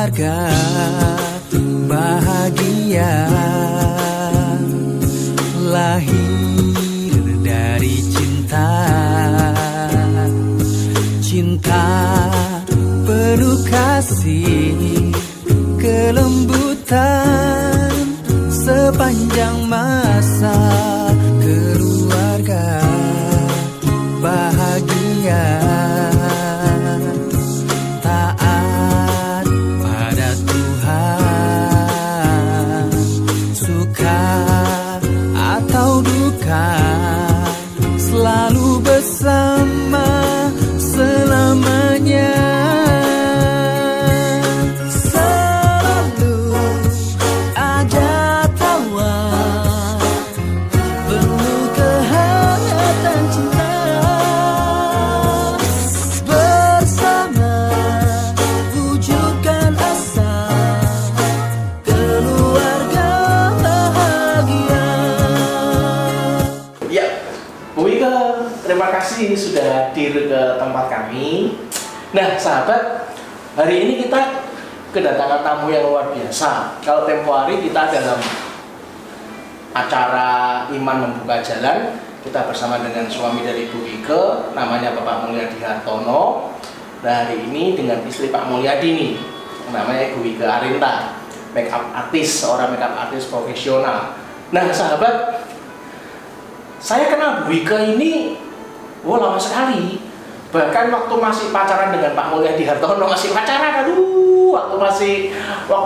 keluarga bahagia, lahir dari cinta, cinta penuh kasih, kelembutan sepanjang masa, keluarga bahagia, taat pada Tuhan, suka atau duka selalu bersama selamanya. Selalu ada tawa, penuh kehangatan cinta, bersama wujudkan asa, keluarga bahagia. Ya, Bu Ika, terima kasih sudah hadir ke tempat kami. Nah, sahabat, hari ini kita kedatangan tamu yang luar biasa. Kalau tempo hari kita dalam acara Iman Membuka Jalan, kita bersama dengan suami dari Bu Ika, namanya Bapak Mulyadi Hartono. Nah, hari ini dengan istri Pak Mulyadi nih, namanya Bu Ika Arinta, makeup artist, seorang makeup artist profesional. Nah, sahabat, saya kenal Bu Ika ini lama sekali. Bahkan waktu masih pacaran dengan Pak Mulyadi Hartono, masih pacaran, aduh, waktu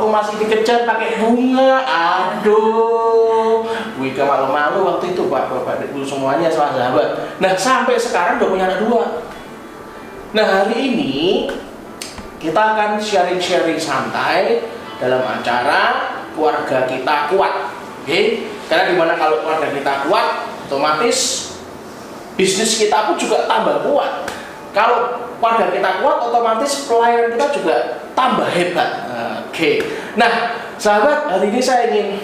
masih dikejar pakai bunga, aduh, Bu Ika malu-malu waktu itu, Bapak Ibu semuanya, sahabat. Nah, sampai sekarang udah punya anak 2. Nah, hari ini kita akan sharing-sharing santai dalam acara Keluarga Kita Kuat. Oke? Karena dimana kalau keluarga kita kuat, otomatis bisnis kita pun juga tambah kuat. Kalau keluarga kita kuat, otomatis pelayanan kita juga tambah hebat. Oke. Nah, sahabat, hari ini saya ingin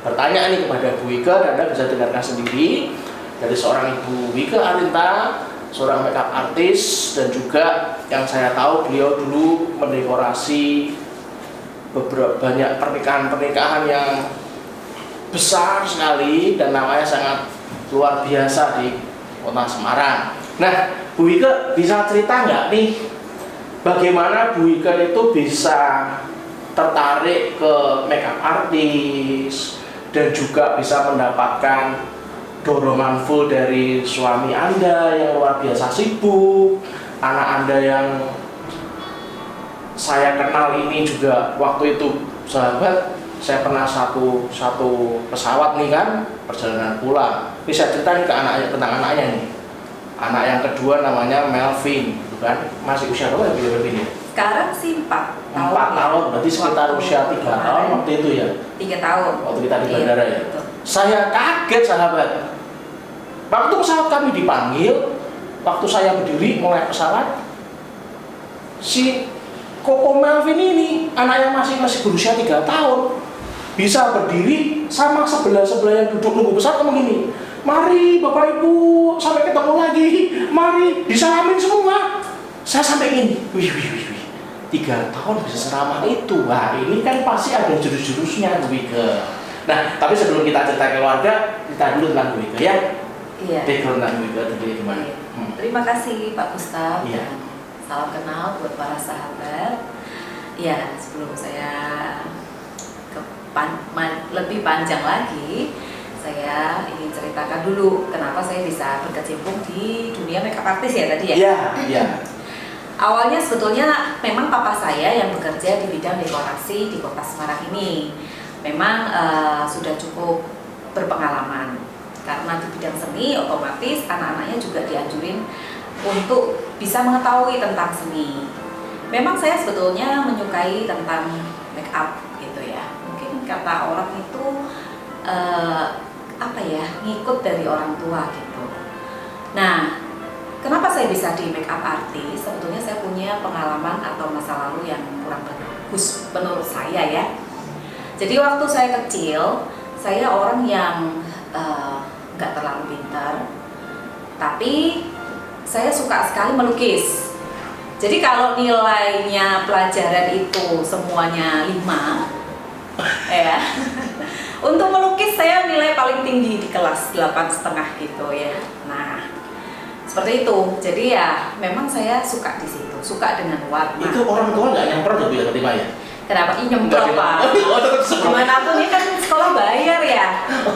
bertanya nih kepada Bu Ika, dan Anda bisa dengarkan sendiri dari seorang Ibu Ika Arinta, seorang makeup artist, dan juga yang saya tahu beliau dulu mendekorasi banyak pernikahan yang besar sekali dan namanya sangat luar biasa di Kota Semarang. Nah, Bu Ika bisa cerita nggak nih bagaimana Bu Ika itu bisa tertarik ke makeup artist dan juga bisa mendapatkan dorongan full dari suami Anda yang luar biasa sibuk, anak Anda yang saya kenal ini juga waktu itu, sahabat, saya pernah satu pesawat nih kan, perjalanan pulang. Ini saya ceritain ke anaknya, tentang anaknya nih. Anak yang kedua namanya Melvin, gitu kan? Masih usia berapa ya Melvin ya? Sekarang sih 4 tahun. 4 tahun, berarti sekitar usia 3 tahun waktu itu ya? 3 tahun. Waktu kita di bandara ya? Betul. Saya kaget, sahabat. Waktu pesawat kami dipanggil, waktu saya berdiri mulai pesawat, si Koko Melvin ini, anak yang masih berusia 3 tahun, bisa berdiri sama sebelah yang duduk nunggu pesawat ngomong gini, mari Bapak Ibu, sampai ketemu lagi, mari disalamin semua. Saya sampai gini, wih, 3 tahun bisa seramah itu. Wah, ini kan pasti ada jurus-jurusnya, Bu Ika. Nah, tapi sebelum kita cerita keluarga, kita dulu tentang Bu Ika ya. Iya. Background tentang Bu Ika tadi gimana? Terima kasih Pak Gustaf. Iya. Salam kenal buat para sahabat. Ya, sebelum saya lebih panjang lagi, saya ingin ceritakan dulu kenapa saya bisa berkecimpung di dunia makeup artist ya tadi ya. Iya. Awalnya sebetulnya memang papa saya yang bekerja di bidang dekorasi di Kota Semarang ini. Memang sudah cukup berpengalaman karena di bidang seni, otomatis anak-anaknya juga dianjurin untuk bisa mengetahui tentang seni. Memang saya sebetulnya menyukai tentang make up gitu ya. Mungkin kata orang itu ngikut dari orang tua gitu. Nah, kenapa saya bisa di make up artist? Sebetulnya saya punya pengalaman atau masa lalu yang kurang bagus menurut saya ya. Jadi waktu saya kecil, saya orang yang nggak terlalu pintar, tapi saya suka sekali melukis. Jadi kalau nilainya pelajaran itu semuanya 5, ya. Untuk melukis saya nilai paling tinggi di kelas 8,5 gitu ya. Nah, seperti itu. Jadi ya memang saya suka di situ, suka dengan warna. Itu orang tua nggak nyemprot ya Bu ya ketika ya? Kenapa? Ih, nyemprot Pak. Oh, tetap sekolah. Gimana pun ini kan sekolah bayar ya,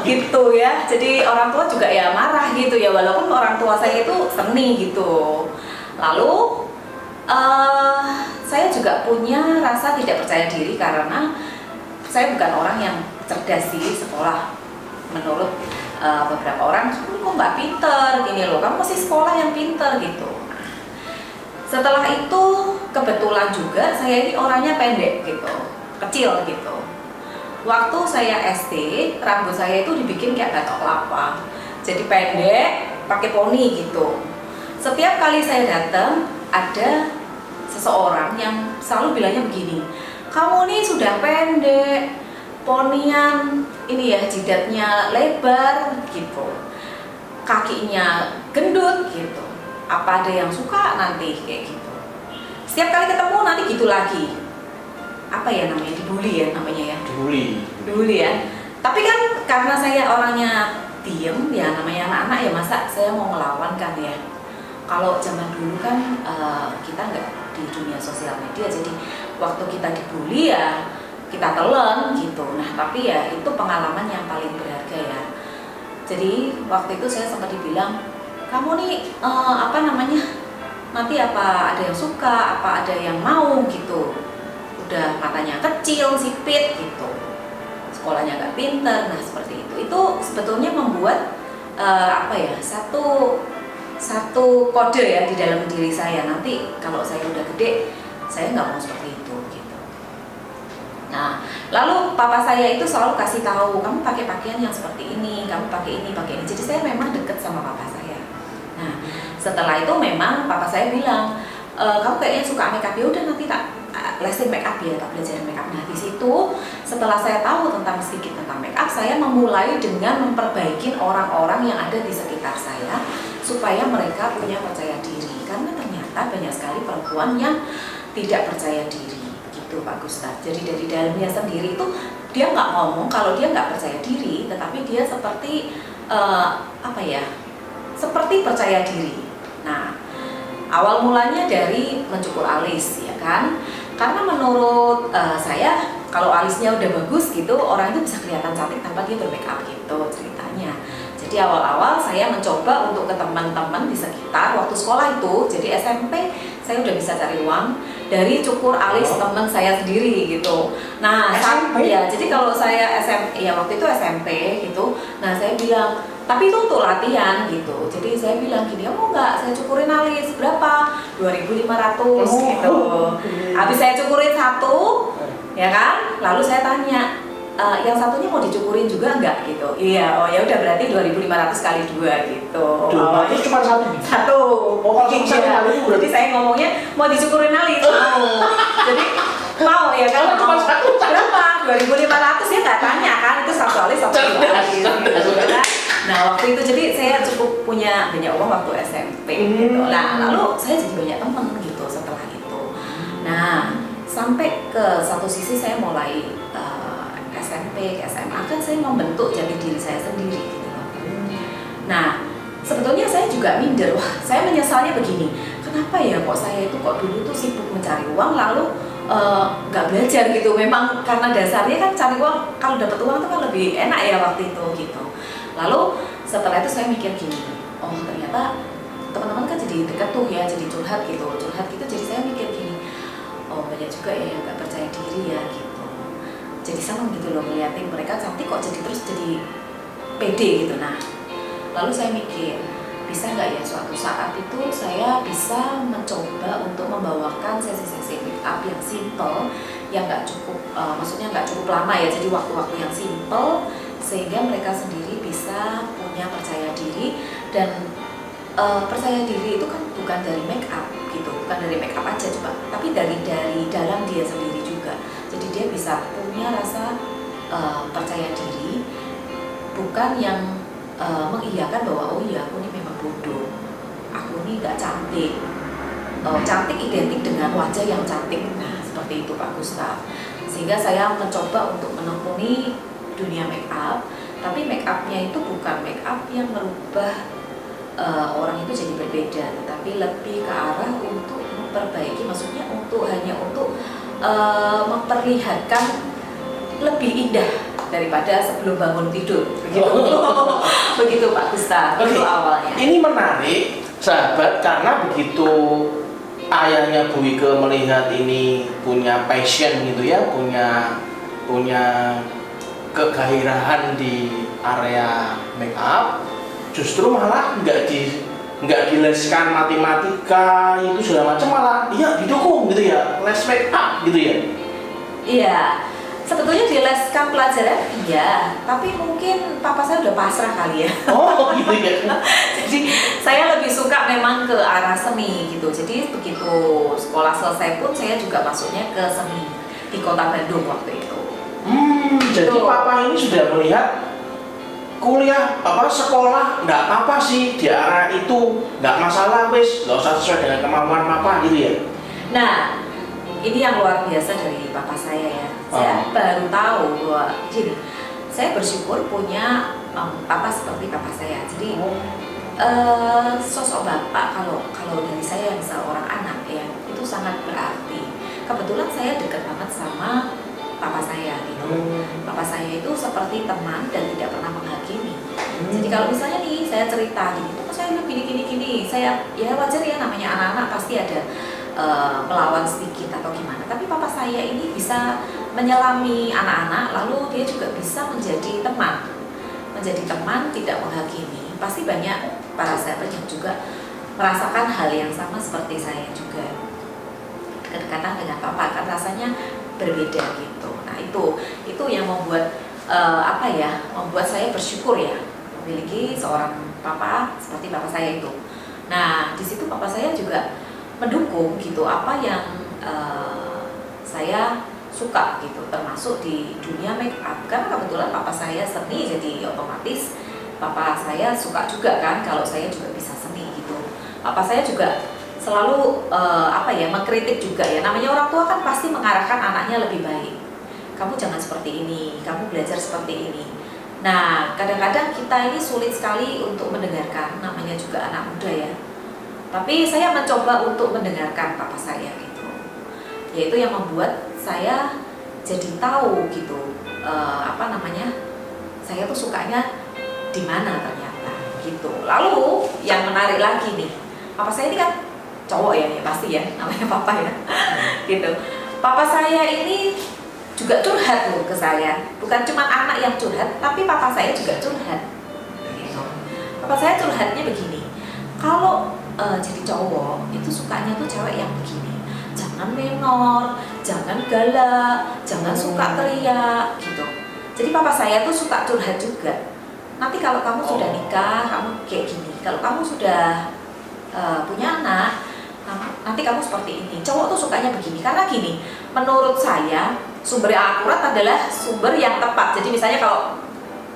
gitu ya. Jadi orang tua juga ya marah gitu ya, walaupun orang tua saya itu seni gitu. Lalu saya juga punya rasa tidak percaya diri karena saya bukan orang yang cerdas di sekolah. Menurut beberapa orang, kamu kok nggak pinter gini loh, kamu pasti sekolah yang pinter gitu. Setelah itu kebetulan juga saya ini orangnya pendek gitu, kecil gitu. Waktu saya SD, rambut saya itu dibikin kayak batok kelapa, jadi pendek, pakai poni gitu. Setiap kali saya datang, ada seseorang yang selalu bilangnya begini, kamu nih sudah pendek, ponian, ini ya jidatnya lebar gitu, kakinya gendut gitu. Apa ada yang suka nanti kayak gitu. Setiap kali ketemu nanti gitu lagi. Apa ya namanya, dibully ya namanya ya. Dibully ya. Tapi kan karena saya orangnya diem ya, namanya anak-anak ya, masa saya mau ngelawan kan ya. Kalau zaman dulu kan kita nggak di dunia sosial media, jadi waktu kita dibully ya kita telan gitu. Nah tapi ya itu pengalaman yang paling berharga ya. Jadi waktu itu saya sempat dibilang, kamu nih nanti apa ada yang suka, apa ada yang mau gitu. Udah matanya kecil, sipit gitu, sekolahnya nggak pinter. Nah seperti itu sebetulnya membuat satu kode ya di dalam diri saya, nanti kalau saya udah gede saya nggak mau seperti itu gitu. Nah lalu papa saya itu selalu kasih tahu, kamu pakai pakaian yang seperti ini, kamu pakai ini. Jadi saya memang deket sama papa saya. Nah setelah itu memang papa saya bilang, kamu kayaknya suka make up, ya udah nanti tak lesin make up ya, tak belajar make up. Nah di situ setelah saya tahu sedikit tentang make up, saya memulai dengan memperbaiki orang-orang yang ada di sekitar saya supaya mereka punya percaya diri, karena ternyata banyak sekali perempuan yang tidak percaya diri gitu Pak Gustaf. Jadi dari dalamnya sendiri itu dia nggak ngomong kalau dia nggak percaya diri, tetapi dia seperti seperti percaya diri. Nah awal mulanya dari mencukur alis ya kan, karena menurut saya kalau alisnya udah bagus gitu, orang itu bisa kelihatan cantik tanpa dia bermake up gitu ceritanya. Jadi awal-awal saya mencoba untuk ke teman-teman di sekitar waktu sekolah itu. Jadi SMP saya udah bisa cari uang dari cukur alis teman saya sendiri gitu. Nah ya jadi kalau saya waktu itu SMP gitu. Nah saya bilang, tapi itu untuk latihan gitu. Jadi saya bilang gini, mau nggak saya cukurin alis, berapa? 2.500 gitu. Habis saya cukurin satu, ya kan? Lalu saya tanya, yang satunya mau dicukurin juga enggak gitu? Iya, oh ya udah berarti 2.500 kali 2 gitu. Itu cuma satu. Oh, kalau Iya. Jadi saya ngomongnya mau dicukurin alis. Jadi mau ya kan? Cuma satu. Berapa? 2.500 ya nggak tanya kan? Itu satu alis satu alis gitu kan? Nah waktu itu jadi saya cukup punya banyak uang waktu SMP gitu. Nah lalu saya jadi banyak teman gitu setelah itu. Nah sampai ke satu sisi saya mulai SMP, SMA kan saya membentuk jati diri saya sendiri gitu loh. Nah sebetulnya saya juga minder, wah saya menyesalnya begini, kenapa ya kok saya itu kok dulu tuh sibuk mencari uang lalu nggak belajar gitu. Memang karena dasarnya kan cari uang, kalau dapat uang tuh kan lebih enak ya waktu itu gitu. Lalu setelah itu saya mikir gini, oh ternyata teman-teman kan jadi dekat tuh ya, jadi curhat gitu. Jadi saya mikir gini, oh banyak juga ya yang nggak percaya diri ya gitu. Jadi senang gitu loh ngeliatin mereka cantik kok terus jadi pede gitu. Nah lalu saya mikir, bisa nggak ya suatu saat itu saya bisa mencoba untuk membawakan sesi-sesi make up yang simple, yang nggak cukup, maksudnya nggak cukup lama ya, jadi waktu-waktu yang simple sehingga mereka sendiri bisa punya percaya diri. Dan percaya diri itu kan bukan dari make up gitu, bukan dari make up aja coba, tapi dari dalam dia sendiri juga. Jadi dia bisa punya rasa percaya diri, bukan yang mengiyakan bahwa oh iya aku ini memang bodoh, aku ini nggak cantik, cantik identik dengan wajah yang cantik. Nah, seperti itu Pak Gustaf. Sehingga saya mencoba untuk menekuni dunia make up, tapi make upnya itu bukan make up yang merubah orang itu jadi berbeda, tapi lebih ke arah untuk memperbaiki, maksudnya hanya untuk memperlihatkan lebih indah daripada sebelum bangun tidur, begitu. Begitu Pak Gustaf. Oke. Itu awalnya. Ini menarik, sahabat, karena begitu ayahnya Bu Wike melihat ini punya passion gitu ya, punya kegairahan di area make up, justru malah nggak dileskan matematika itu segala macam, malah iya didukung gitu ya, les make up gitu ya. Iya, sebetulnya dileskan pelajaran iya, tapi mungkin papa saya udah pasrah kali ya. Oh gitu ya. Jadi saya lebih suka memang ke arah seni gitu. Jadi begitu sekolah selesai pun saya juga masuknya ke seni di Kota Bandung waktu itu. Jadi Betul. papa ini sudah melihat kuliah sekolah nggak apa-apa sih di arah itu, nggak masalah, wis nggak usah sesuai dengan kemampuan papa gitu ya. Nah, ini yang luar biasa dari papa saya ya. Saya baru tahu bahwa gini, saya bersyukur punya papa seperti papa saya. Jadi sosok bapak kalau dari saya yang seorang anak ya itu sangat berarti. Kebetulan saya dekat banget sama papa saya gitu. Papa saya itu seperti teman dan tidak pernah menghakimi. Jadi kalau misalnya nih saya cerita gitu, kok saya gini, saya ya wajar ya, namanya anak-anak pasti ada melawan sedikit atau gimana. Tapi papa saya ini bisa menyelami anak-anak, lalu dia juga bisa menjadi teman, tidak menghakimi. Pasti banyak para sahabat yang juga merasakan hal yang sama seperti saya juga. Kedekatan dengan papa kan rasanya berbeda gitu. Nah itu yang membuat membuat saya bersyukur ya memiliki seorang papa seperti papa saya itu. Nah di situ papa saya juga mendukung gitu apa yang saya suka gitu, termasuk di dunia make up, karena kebetulan papa saya seni, jadi otomatis papa saya suka juga kan kalau saya juga bisa seni gitu. Papa saya juga selalu mengkritik juga ya, namanya orang tua kan pasti mengarahkan anaknya lebih baik, kamu jangan seperti ini, kamu belajar seperti ini. Nah kadang-kadang kita ini sulit sekali untuk mendengarkan, namanya juga anak muda ya. Tapi saya mencoba untuk mendengarkan papa saya gitu, yaitu yang membuat saya jadi tahu gitu saya tuh sukanya di mana ternyata gitu. Lalu yang menarik lagi nih, papa saya ini kan cowok ya pasti ya, namanya papa ya gitu. Papa saya ini juga curhat loh ke saya, bukan cuma anak yang curhat, tapi papa saya juga curhat gitu. Papa saya curhatnya begini, kalau jadi cowok itu sukanya tuh cewek yang begini, jangan menor, jangan galak, jangan suka teriak gitu. Jadi papa saya tuh suka curhat juga, nanti kalau kamu sudah nikah kamu kayak gini, kalau kamu sudah punya anak nanti kamu seperti ini. Cowok tuh sukanya begini, karena gini, menurut saya sumber yang akurat adalah sumber yang tepat. Jadi misalnya kalau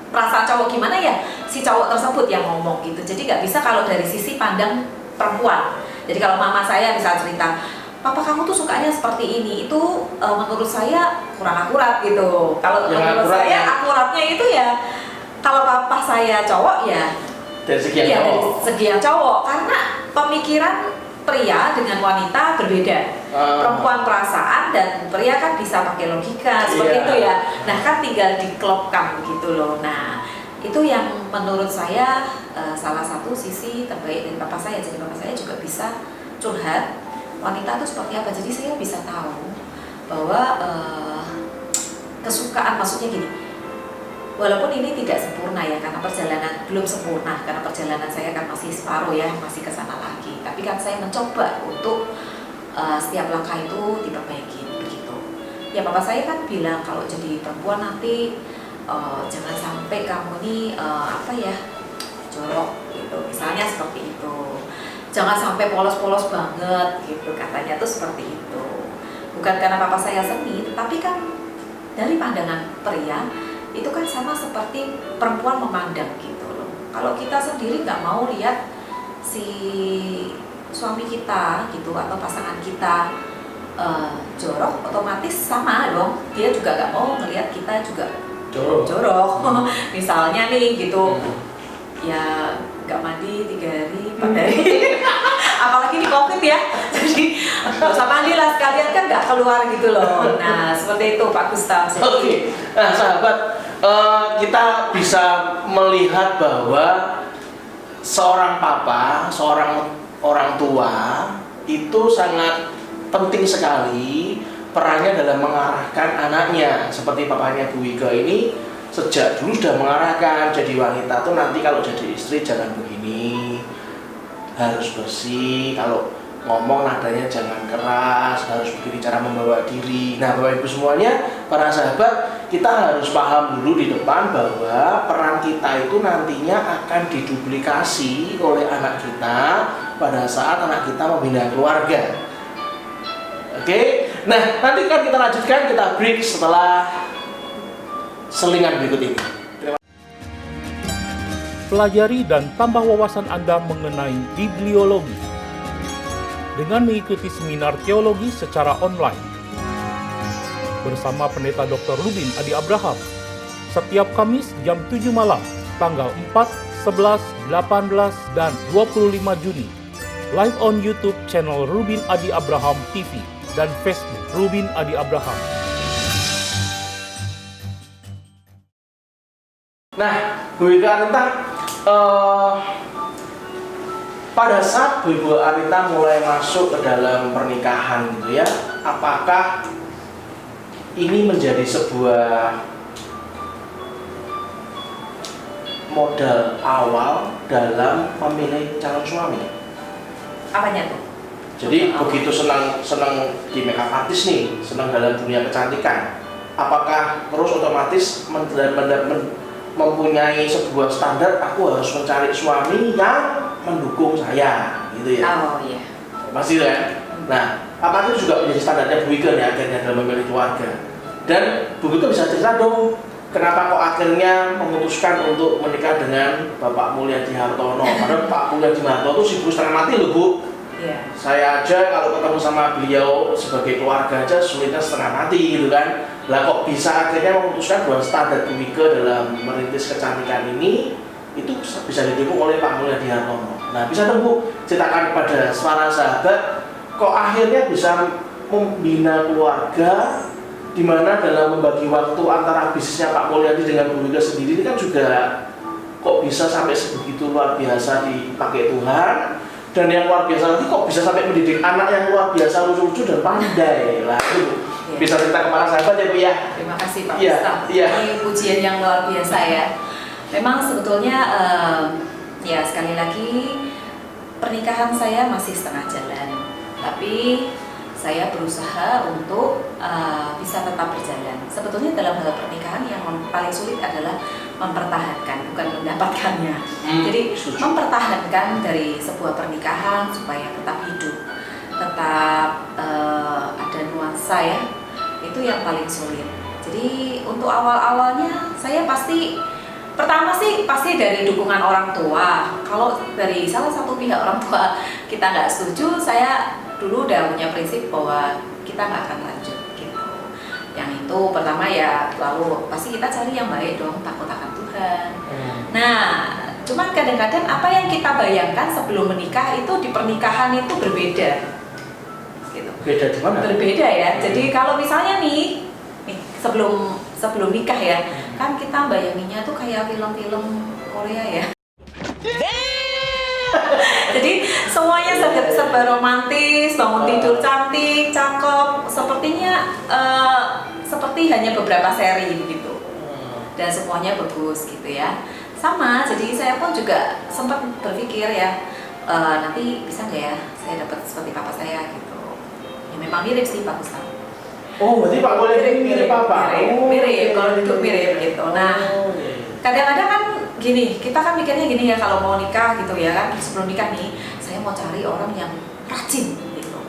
perasaan cowok gimana ya si cowok tersebut yang ngomong gitu. Jadi nggak bisa kalau dari sisi pandang perempuan. Jadi kalau mama saya bisa cerita, papa kamu tuh sukanya seperti ini, itu menurut saya kurang akurat gitu. Kalau menurut saya akuratnya itu ya kalau papa saya cowok ya dari segi yang cowok. dari segi yang cowok, karena pemikiran pria dengan wanita berbeda. Perempuan perasaan dan pria kan bisa pakai logika seperti itu ya. Nah kan tinggal diklopkan gitu loh. Nah itu yang menurut saya salah satu sisi terbaik dari papa saya. Jadi papa saya juga bisa curhat wanita itu seperti apa. Jadi saya bisa tahu bahwa kesukaan, maksudnya gini, walaupun ini tidak sempurna ya, karena perjalanan belum sempurna, karena perjalanan saya kan masih separuh ya, masih ke sana lagi. Tapi kan saya mencoba untuk setiap langkah itu diperbaiki begitu. Ya papa saya kan bilang kalau jadi perempuan nanti jangan sampai kamu nih jorok gitu, misalnya seperti itu. Jangan sampai polos-polos banget gitu, katanya tuh seperti itu. Bukan karena papa saya seni, tetapi kan dari pandangan pria itu kan sama seperti perempuan memandang gitu loh. Kalau kita sendiri nggak mau lihat si suami kita gitu atau pasangan kita jorok, otomatis sama dong, dia juga nggak mau ngelihat kita juga jorok. Misalnya nih gitu, ya nggak mandi 3 hari 4 hari apalagi di COVID ya, jadi nggak usah mandi lah sekalian kan nggak keluar gitu loh. Nah seperti itu Pak Gustaf. Oke. Nah sahabat, kita bisa melihat bahwa seorang papa, seorang orang tua itu sangat penting sekali perannya dalam mengarahkan anaknya. Seperti papanya Bu Wike ini sejak dulu sudah mengarahkan, jadi wanita tuh nanti kalau jadi istri jangan begini, harus bersih, kalau ngomong nadanya jangan keras, harus begini cara membawa diri. Nah Bapak Ibu semuanya, para sahabat, kita harus paham dulu di depan bahwa peran kita itu nantinya akan diduplikasi oleh anak kita pada saat anak kita membina keluarga. Oke, nah nanti kan kita lanjutkan, kita break setelah selingan berikut ini. Pelajari dan tambah wawasan Anda mengenai bibliologi dengan mengikuti seminar teologi secara online bersama Pendeta Dr. Rubin Adi Abraham setiap Kamis jam 7 malam tanggal 4, 11, 18, dan 25 Juni live on YouTube channel Rubin Adi Abraham TV dan Facebook Rubin Adi Abraham. Nah, Bu Wike Arinta, pada saat Bu Ibu Arinta mulai masuk ke dalam pernikahan gitu ya, apakah ini menjadi sebuah modal awal dalam memilih calon suami? Apanya tuh? Jadi begitu senang di makeup artist nih, senang dalam dunia kecantikan, apakah terus otomatis mempunyai sebuah standar, aku harus mencari suami yang mendukung saya, gitu ya? Oh iya. Pasti kan? Nah, apakah itu juga menjadi standarnya Bu Wike nih akhirnya dalam memilih keluarga? Dan Bu Wike bisa cerita dong, kenapa kok akhirnya memutuskan untuk menikah dengan Bapak Mulyadi Hartono? Padahal Pak Mulyadi Hartono itu sibuk setengah mati loh Bu. Yeah. Saya aja kalau ketemu sama beliau sebagai keluarga aja sulitnya setengah mati gitu kan. Lah kok bisa akhirnya memutuskan bahwa standar Bu Wike dalam merintis kecantikan ini itu bisa didukung oleh Pak Mulyadi Hartono. Nah bisa dong Bu ceritakan kepada para sahabat, kok akhirnya bisa membina keluarga di mana dalam membagi waktu antara bisnisnya Pak Mulyadi dengan Bu Wike sendiri ini kan juga kok bisa sampai sebegitu luar biasa dipakai Tuhan. Dan yang luar biasa nanti kok bisa sampai mendidik anak yang luar biasa, lucu-lucu dan pandai lah. Bisa cerita kepada sahabat ya Bu ya. Terima kasih Pak Gustaf. Ini pujian yang luar biasa ya. Memang sebetulnya ya sekali lagi pernikahan saya masih setengah jalan, tapi saya berusaha untuk bisa tetap berjalan. Sebetulnya dalam hal pernikahan yang paling sulit adalah mempertahankan, bukan mendapatkannya. Jadi mempertahankan dari sebuah pernikahan supaya tetap hidup, tetap ada nuansa ya, itu yang paling sulit. Jadi untuk awal-awalnya saya pertama sih pasti dari dukungan orang tua. Kalau dari salah satu pihak orang tua kita nggak setuju, saya dulu udah punya prinsip bahwa kita nggak akan lanjut gitu. Yang itu pertama ya lalu pasti kita cari yang baik dong, takut akan Tuhan. Nah, cuman kadang-kadang apa yang kita bayangkan sebelum menikah itu di pernikahan itu berbeda. Gitu. Beda di mana? Berbeda ya. Jadi kalau misalnya nih sebelum nikah ya, kan kita bayanginnya tuh kayak film-film Korea ya. Jadi semuanya serba romantis, bangun tidur cantik, cakep, sepertinya seperti hanya beberapa seri gitu. Dan semuanya bagus gitu ya. Sama, jadi saya pun juga sempat berpikir ya, nanti bisa nggak ya saya dapat seperti papa saya gitu. Ya memang mirip sih Pak Gustaf. Oh, berarti Pak Mulyadi mirip Papa? Mirip, kalau duduk mirip gitu. Nah, kadang-kadang kan gini, kita kan mikirnya gini ya kalau mau nikah gitu ya kan, sebelum nikah nih, saya mau cari orang yang rajin gitu.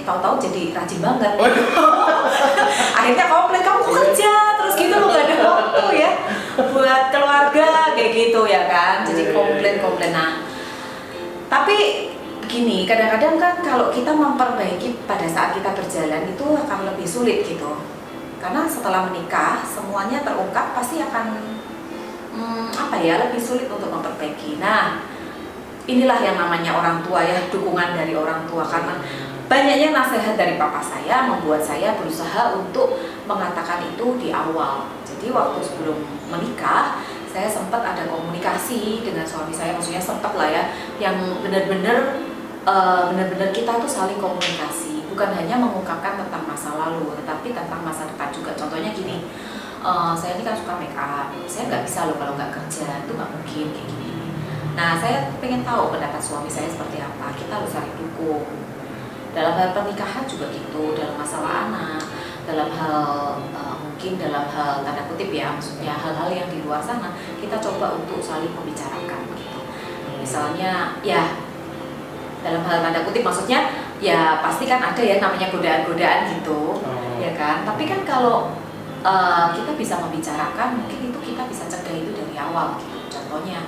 Tahu-tahu jadi rajin banget. Akhirnya komplain, kamu kerja terus gitu loh, gak ada waktu ya buat keluarga kayak gitu ya kan. Jadi komplain. Nah, tapi gini, kadang-kadang kan kalau kita memperbaiki pada saat kita berjalan itu akan lebih sulit gitu. Karena setelah menikah semuanya terungkap pasti akan lebih sulit untuk memperbaiki. Nah, inilah yang namanya orang tua ya, dukungan dari orang tua. Karena banyaknya nasihat dari papa saya membuat saya berusaha untuk mengatakan itu di awal. Jadi waktu sebelum menikah saya sempat ada komunikasi dengan suami saya, maksudnya sempat lah ya, yang benar-benar kita tuh saling komunikasi, bukan hanya mengungkapkan tentang masa lalu, tetapi tentang masa depan juga. Contohnya gini, saya ini kan suka make up, saya nggak bisa loh kalau nggak kerja, itu nggak mungkin kayak gini. Nah, saya pengen tahu pendapat suami saya seperti apa, kita harus saling dukung. Dalam hal pernikahan juga gitu, dalam masalah anak, dalam hal mungkin dalam hal tanda kutip ya, maksudnya hal-hal yang di luar sana kita coba untuk saling membicarakan gitu. Misalnya ya dalam hal tanda kutip maksudnya ya pasti kan ada ya namanya godaan-godaan gitu, ya kan. Tapi kan kalau kita bisa membicarakan, mungkin itu kita bisa cegah itu dari awal gitu. Contohnya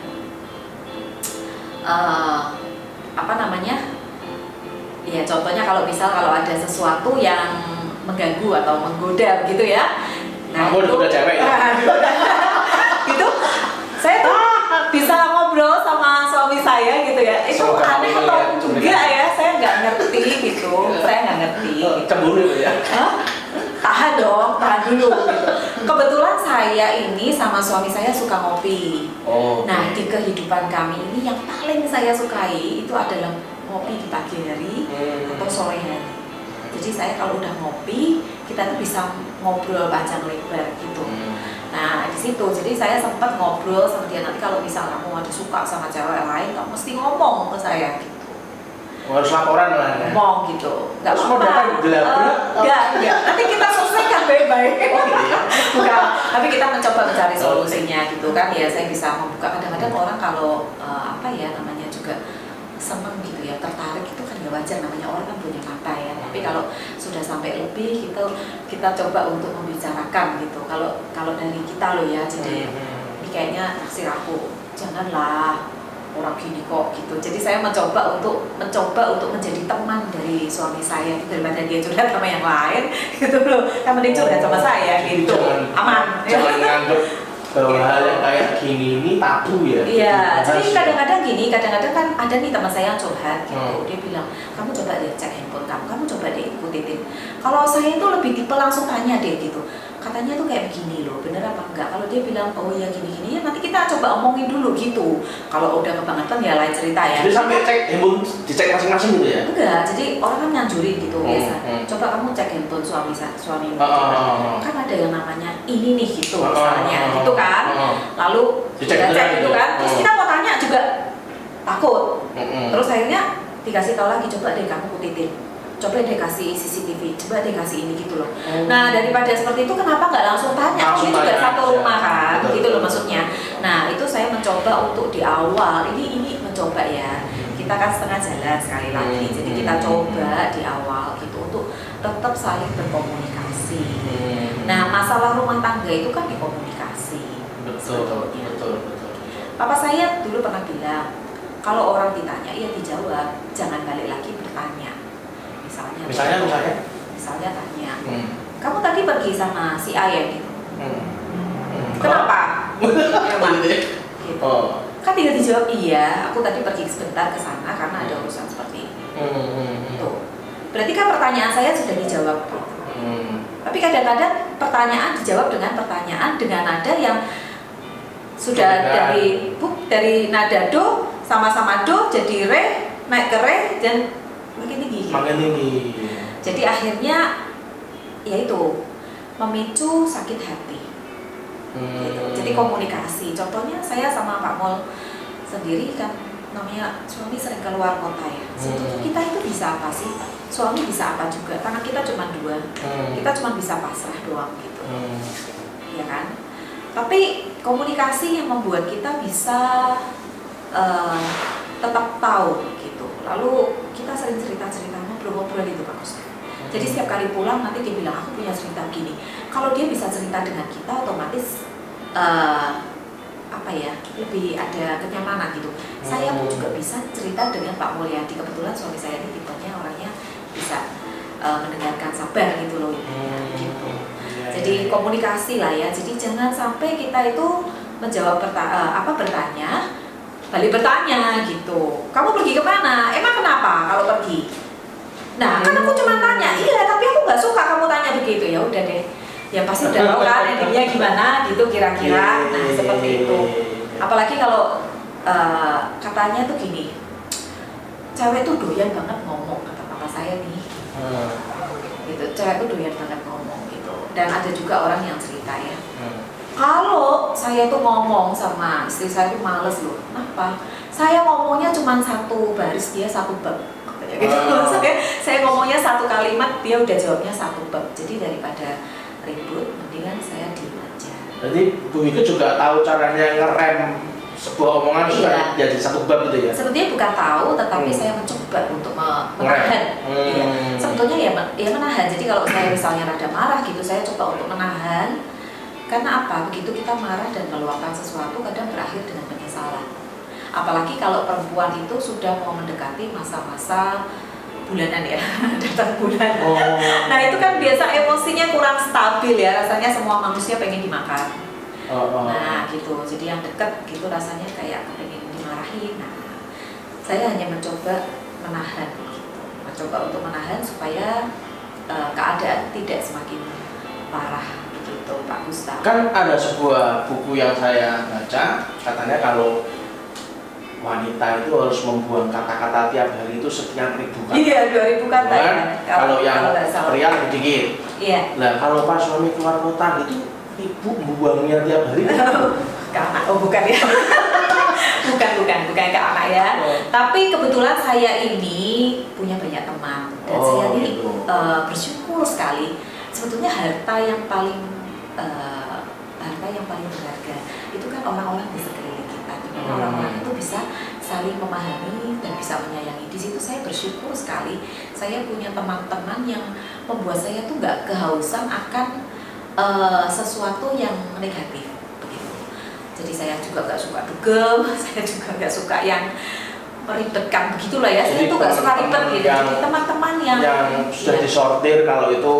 ya contohnya kalau misal kalau ada sesuatu yang mengganggu atau menggoda begitu ya. Nah, kamu udah cewek ya? Itu saya tuh bisa ngobrol sama suami saya gitu ya. Itu aneh atau enggak ya? Saya nggak ngerti gitu. Saya nggak ngerti. Cemburu itu ya? Tahan dong, tahan dulu gitu. Kebetulan saya ini sama suami saya suka ngopi. Nah, di kehidupan kami ini yang paling saya sukai itu adalah ngopi di pagi hari atau sore hari. Jadi saya kalau udah ngopi, kita tuh bisa ngobrol panjang lebar gitu. Nah di situ, jadi saya sempat ngobrol sama dia, nanti kalau misal kamu ada suka sama cewek lain, kamu mesti ngomong ke saya gitu. Harus laporan lah ya? Ngomong gitu, nggak apa-apa. Enggak. Nanti kita selesaikan baik-baik. Bukan, tapi kita mencoba mencari solusinya gitu kan. Ya saya bisa membuka, kadang-kadang orang kalau namanya juga seneng gitu ya, tertarik itu kan ya wajar, namanya orang kan punya mata ya. Tapi kalau sudah sampai lebih kita coba untuk membicarakan gitu. Kalau dari kita loh ya, jadi ini kayaknya naksir aku, janganlah orang gini kok gitu. Jadi saya mencoba untuk menjadi teman dari suami saya daripada dia curhat sama yang lain gitu loh. Kan mending curhat sama saya gitu. Aman. Jangan nganggep bahwa hal yang kayak gini ini tabu ya. Iya, jadi kadang-kadang kan ada nih teman saya yang curhat gitu. Dia bilang, kamu coba deh cek handphone kamu coba deh ikutin. Kalau saya itu lebih tipe langsung tanya deh gitu. Katanya tuh kayak begini loh, bener apa enggak? Kalau dia bilang, oh iya gini-gini ya nanti kita coba omongin dulu gitu. Kalau udah kebangetan ya lain cerita ya. Jadi sampai cek handphone, dicek masing-masing gitu ya? Enggak, jadi orang kan nyanjurin gitu biasa. Coba kamu cek handphone suami kan ada yang namanya ini nih gitu misalnya gitu kan. Lalu kita cek gitu kan. Terus kita mau tanya juga takut. Terus akhirnya dikasih tahu lagi, coba deh kamu kutitin. Coba deh kasih CCTV, coba deh kasih ini gitu loh. Nah daripada seperti itu kenapa nggak langsung tanya? Ini juga satu rumah kan, gitu loh maksudnya. Nah itu saya mencoba untuk di awal, ini mencoba ya. Kita kan setengah jalan sekali lagi, jadi kita coba di awal gitu untuk tetap saling berkomunikasi. Nah masalah rumah tangga itu kan dikomunikasi. Betul. Papa saya dulu pernah bilang, kalau orang ditanya ya dijawab, jangan balik lagi bertanya. Misalnya tanya, kamu tadi pergi sama si A ya gitu. Kenapa? Gitu. Kan tinggal dijawab, iya, aku tadi pergi sebentar ke sana karena ada urusan seperti ini. Tuh. Berarti kan pertanyaan saya sudah dijawab. Tapi kadang-kadang pertanyaan dijawab dengan pertanyaan dengan nada yang sudah dari nada do sama-sama do jadi re, naik ke re dan makin tinggi. Jadi akhirnya yaitu memicu sakit hati. Gitu. Jadi komunikasi. Contohnya saya sama Pak Mol sendiri kan, namanya suami sering keluar kota ya. Sebetulnya kita itu bisa apa sih? Suami bisa apa juga? Karena kita cuma dua. Kita cuma bisa pasrah doang gitu. Ya kan? Tapi komunikasi yang membuat kita bisa tetap tahu gitu. Lalu kita sering cerita-cerita, ngobrol-ngobrol gitu Pak Ustaz. Jadi setiap kali pulang nanti dia bilang, aku punya cerita gini. Kalau dia bisa cerita dengan kita, otomatis apa ya, lebih ada kenyamanan gitu. Saya pun juga bisa cerita dengan Pak Mulyadi. Kebetulan suami saya ini tipenya orangnya bisa mendengarkan sabar gitu loh, gitu. Jadi komunikasi lah ya. Jadi jangan sampai kita itu menjawab bertanya, balik bertanya gitu. Kamu pergi kemana? Emang kenapa kalau pergi? Nah, kan aku cuma tanya, iya tapi aku nggak suka kamu tanya begitu. Ya udah deh, ya pasti udah tahu kan endingnya gimana gitu kira-kira. Nah seperti itu. Apalagi kalau katanya tuh gini, cewek tuh doyan banget ngomong, kata papa saya nih. Gitu, cewek tuh doyan banget ngomong gitu. Dan ada juga orang yang cerita ya. Kalau saya tuh ngomong sama istri saya tuh males loh. Kenapa? Saya ngomongnya cuma satu baris, dia satu bab. Katanya gitu. Saya ngomongnya satu kalimat, dia udah jawabnya satu bab. Jadi daripada ribut, mendingan saya diem aja. Jadi Bu Wike juga tahu caranya ngerem sebuah omongan supaya jadi satu bab gitu ya? Sebetulnya bukan tahu, tetapi saya mencoba untuk menahan. Iya. Sebetulnya ya menahan. Jadi kalau saya misalnya rada marah gitu, saya coba untuk menahan. Karena apa? Begitu kita marah dan meluapkan sesuatu, kadang berakhir dengan penyesalan. Apalagi kalau perempuan itu sudah mau mendekati masa-masa bulanan ya, datang bulan. Nah itu kan biasa emosinya kurang stabil ya, rasanya semua manusia pengen dimakan. Nah gitu, jadi yang dekat gitu rasanya kayak pengen dimarahin. Nah saya hanya mencoba menahan, gitu. Mencoba untuk menahan supaya keadaan tidak semakin parah. Gitu, Pak Gustaf. Kan ada sebuah buku yang saya baca, katanya kalau wanita itu harus membuang kata-kata tiap hari itu sekian ribu kata. Iya, 2000 kata ya. Kalau yang pria lebih dikit. Iya. Nah, kalau pas suami keluar kota itu ibu membuangnya tiap hari. Ke anak, bukan ya. bukan ke anak ya. Tapi kebetulan saya ini punya banyak teman dan saya ini bersyukur sekali. Sebetulnya harta yang paling berharga itu kan orang-orang di sekeliling kita. Orang-orang itu bisa saling memahami dan bisa menyayangi. Di situ saya bersyukur sekali. Saya punya teman-teman yang membuat saya tuh nggak kehausan akan sesuatu yang negatif begitu. Jadi saya juga nggak suka dugem, saya juga nggak suka yang meribetkan begitulah ya. Saya tuh nggak suka ribet gitu. Jadi teman-teman yang sudah disortir kalau itu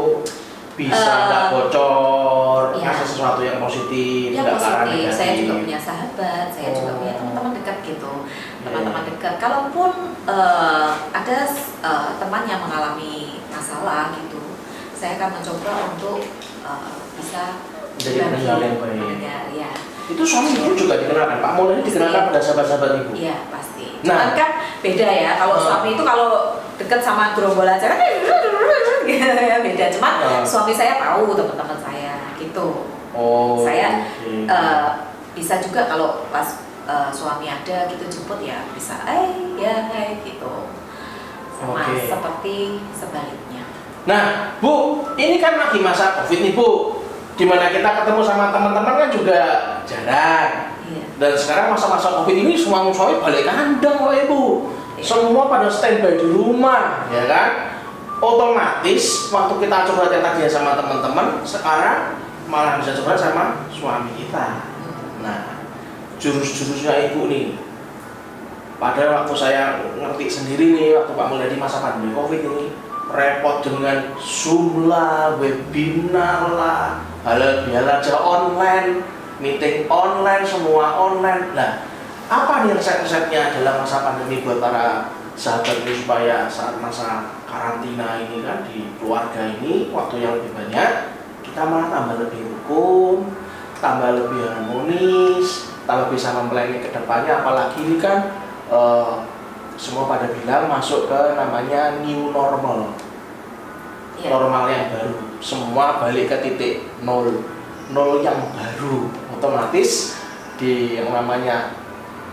bisa nggak bocor, ngasih sesuatu yang positif, nggak positif. Saya juga punya sahabat, saya juga punya teman-teman dekat gitu, teman-teman dekat. Kalaupun ada teman yang mengalami masalah gitu, saya akan mencoba untuk bisa menjadi pendengar yang baik. Ya. Itu suami ibu juga dikenalkan, Pak Mulyadi dikenalkan pada sahabat-sahabat ibu. Iya pasti. Cuman kan beda ya, kalau suami itu kalau dekat sama gerombolan saya ya beda. Cuman suami saya tahu teman-teman saya gitu. Saya bisa juga kalau pas suami ada gitu jemput ya bisa gitu. Sama seperti sebaliknya. Nah, Bu, ini kan lagi masa Covid nih, Bu. Dimana kita ketemu sama teman-teman kan juga jarang. Iya. Dan sekarang masa-masa Covid ini semua suami balik kandang kok Ibu. Iya. Semua pada standby di rumah, ya kan? Otomatis waktu kita coba tadi sama teman-teman, sekarang malah bisa coba sama suami kita. Nah, jurus-jurusnya Ibu nih. Padahal waktu saya ngerti sendiri nih, waktu Pak Mulyadi masa pandemi Covid ini, repot dengan Zoom lah, webinar lah, halal bihalal aja online, meeting online, semua online. Nah, apa nih resep-resepnya dalam masa pandemi buat para sahabat ini supaya saat masa karantina ini kan di keluarga ini waktu yang lebih banyak, kita malah tambah lebih rukun, tambah lebih harmonis, tambah bisa mempelajari ke depannya. Apalagi ini kan semua pada bilang masuk ke namanya new normal. Normal yang baru, semua balik ke titik nol yang baru. Otomatis di yang namanya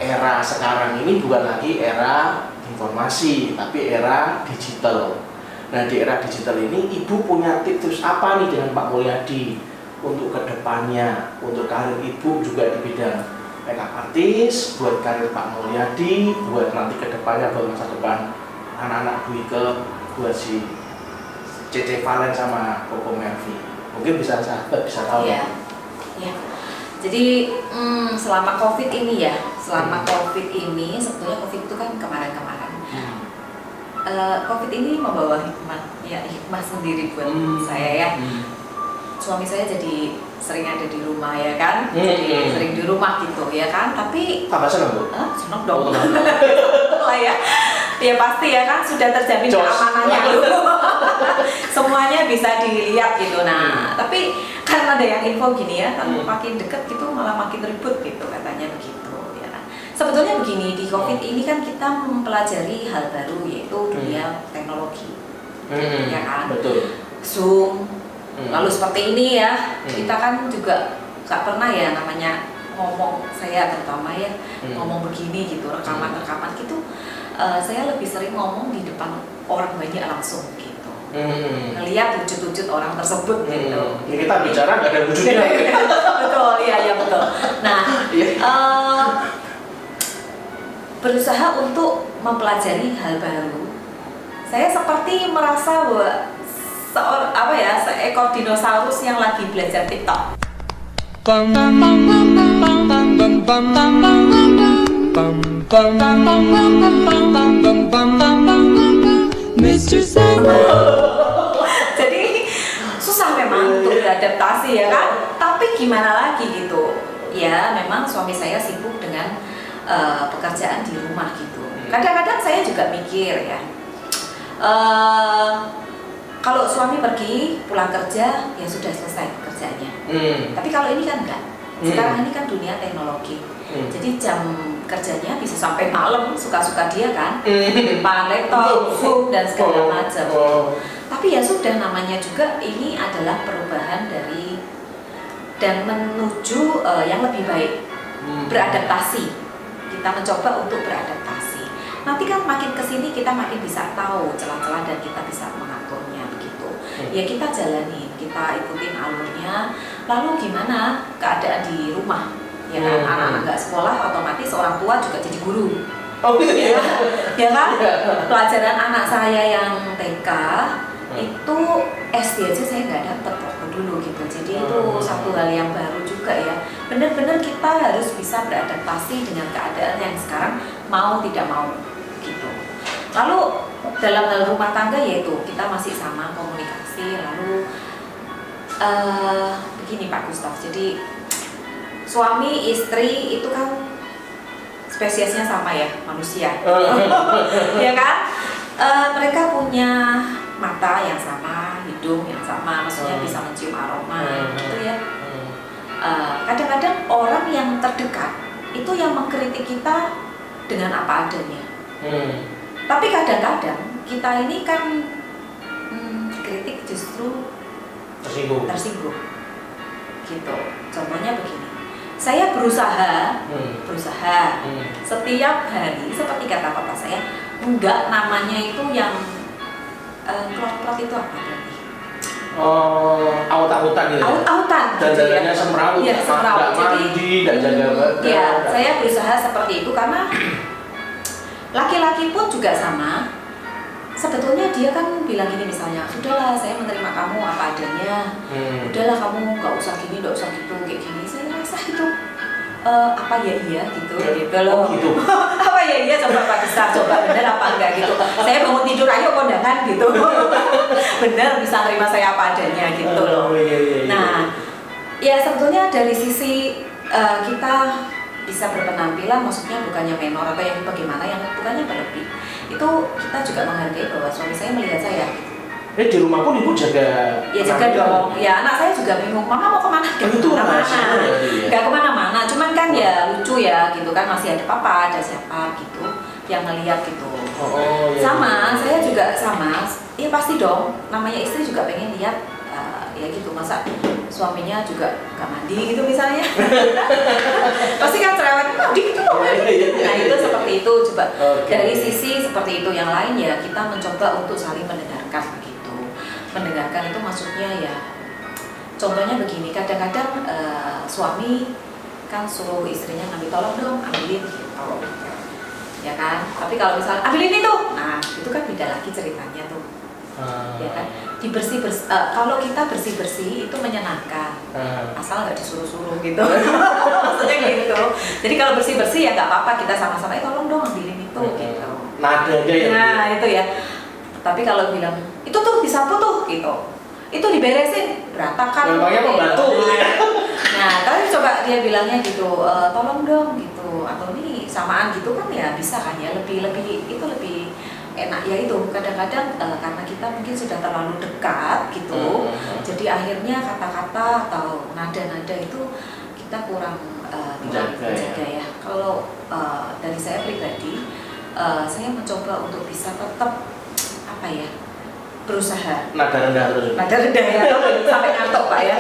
era sekarang ini bukan lagi era informasi, tapi era digital. Nah, di era digital ini Ibu punya tips apa nih dengan Pak Mulyadi untuk kedepannya, untuk karir Ibu juga di bidang makeup artist, buat karir Pak Mulyadi, buat nanti kedepannya, buat masa depan anak-anak Bu Wike, buat si Cece Valen sama Koko Melvi. Mungkin bisa sahabat bisa tahu. Iya. Jadi selama COVID ini ya, sebetulnya COVID itu kan kemarin-kemarin. COVID ini membawa hikmah sendiri buat saya ya. Suami saya jadi sering ada di rumah ya kan, jadi sering di rumah gitu ya kan. Tapi apa seneng Bu? seneng dong lah ya. Ya pasti ya kan, sudah terjamin keamanannya dulu. Semuanya bisa dilihat gitu. Nah, tapi kan ada yang info gini ya, kan makin deket gitu malah makin ribut gitu katanya begitu ya. Sebetulnya begini, di COVID ini kan kita mempelajari hal baru yaitu dunia teknologi. Ya kan? Betul. Zoom. Lalu seperti ini ya, kita kan juga gak pernah ya namanya ngomong, saya terutama ya ngomong begini gitu, rekaman gitu. Saya lebih sering ngomong di depan orang banyak langsung gitu, ngelihat wujud-wujud orang tersebut gitu. Ini kita bicara nggak ada wujudnya. Betul, iya betul. Nah, berusaha untuk mempelajari hal baru. Saya seperti merasa bahwa seekor dinosaurus yang lagi belajar TikTok. Jadi susah memang untuk beradaptasi ya kan. Tapi gimana lagi gitu. Ya memang suami saya sibuk dengan pekerjaan di rumah gitu. Kadang-kadang saya juga mikir ya. Kalau suami pergi pulang kerja ya sudah selesai pekerjaannya. Tapi kalau ini kan enggak. Sekarang ini kan dunia teknologi. Jadi jam kerjanya bisa sampai malam, suka-suka dia kan. Depan laptop, Zoom dan segala macam. Tapi ya sudah, namanya juga ini adalah perubahan dari dan menuju yang lebih baik. Beradaptasi. Kita mencoba untuk beradaptasi. Nanti kan makin kesini kita makin bisa tahu celah-celah dan kita bisa mengaturnya begitu. Ya kita jalani, kita ikutin alurnya. Lalu gimana keadaan di rumah? Ya kan, anak-anak nggak sekolah, otomatis orang tua juga jadi guru. Oh gitu ya? Ya kan? Pelajaran anak saya yang TK itu SD aja saya nggak dapet waktu dulu gitu. Jadi itu satu hal yang baru juga ya. Benar-benar kita harus bisa beradaptasi dengan keadaan yang sekarang mau tidak mau gitu. Lalu dalam hal rumah tangga yaitu kita masih sama komunikasi. Lalu begini Pak Gustaf, jadi suami istri itu kan spesiesnya sama ya, manusia. Ya kan? Mereka punya mata yang sama, hidung yang sama, maksudnya bisa mencium aroma gitu ya. Kadang-kadang orang yang terdekat itu yang mengkritik kita dengan apa adanya. Tapi kadang-kadang kita ini kan kritik justru tersinggung. Gitu. Contohnya begini. Saya berusaha setiap hari seperti kata papa saya, enggak namanya itu yang klot-klot itu apa berarti? Aut-autan gitu. Aut-autan. Dandanannya semrawut, ya, semrawut. Nggak mandi, nggak jaga badan. Ya, saya berusaha seperti itu karena laki-laki pun juga sama. Sebetulnya dia kan bilang gini misalnya, sudahlah saya menerima kamu apa adanya, udahlah kamu nggak usah gini, nggak usah gitu, kayak gini. Saya rasa itu apa ya iya gitu, gitu loh. Oh, gitu. Apa ya iya coba Pak Gustaf, coba bener apa enggak gitu. Saya bangun tidur ayo kondangan gitu. Bener bisa terima saya apa adanya gitu loh. Nah, ya sebetulnya dari sisi kita bisa berpenampilan, maksudnya bukannya menor atau yang bagaimana, yang bukannya berlebih. Itu kita juga menghargai bahwa suami saya melihat saya. Di rumah pun ibu jaga. Ya jaga dong. Ya anak saya juga bingung, mama mau kemana? Gak kemana-mana. Gak kemana-mana. Cuman kan ya lucu ya gitu kan, masih ada papa, ada siapa gitu yang ngeliat gitu. Sama, saya juga sama. Ya pasti dong. Namanya istri juga pengen lihat ya gitu, masa suaminya juga gak mandi gitu misalnya. Pasti kan cerewet mandi gitu. Nah itu seperti itu coba. Dari sisi seperti itu, yang lain ya kita mencoba untuk saling mendengarkan gitu. Mendengarkan itu maksudnya ya contohnya begini, kadang-kadang suami kan suruh istrinya ngambil, tolong dong ambilin gitu. Ya kan? Tapi kalau misalnya ambilin itu, nah itu kan beda lagi ceritanya tuh. Ya kan? kalau kita bersih itu menyenangkan, asal nggak disuruh-suruh gitu. Maksudnya gitu. Jadi kalau bersih ya nggak apa-apa, kita sama-sama tolong dong ambilin itu gitu. Nada aja ya. Nah itu ya. Tapi kalau bilang itu tuh disapu tuh gitu, itu diberesin berantakan. Memangnya pembantu gitu ya. Nah tapi coba dia bilangnya gitu, tolong dong gitu, atau ini samaan gitu kan ya bisa kan ya, lebih enak ya itu. Kadang-kadang karena kita mungkin sudah terlalu dekat gitu, jadi akhirnya kata-kata atau nada-nada itu kita kurang menjaga ya. Kalau dari saya pribadi, saya mencoba untuk bisa tetap berusaha nada rendah terus. Nada rendah ya, sampai ngantuk Pak ya.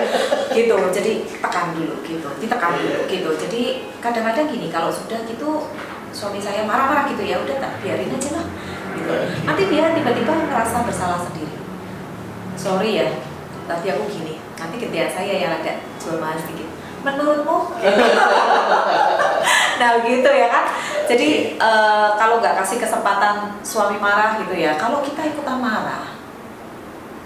Gitu. Jadi tekan dulu gitu, ditekan dulu gitu. Jadi kadang-kadang gini, kalau sudah gitu suami saya marah-marah gitu ya, udah tak biarin aja lah. Gitu. Nanti dia tiba-tiba merasa bersalah sendiri. Sorry ya, tadi aku gini. Nanti ketika saya yang agak jual mahal sedikit. Menurutmu? Nah gitu ya kan. Jadi kalau nggak kasih kesempatan suami marah gitu ya, kalau kita ikutan marah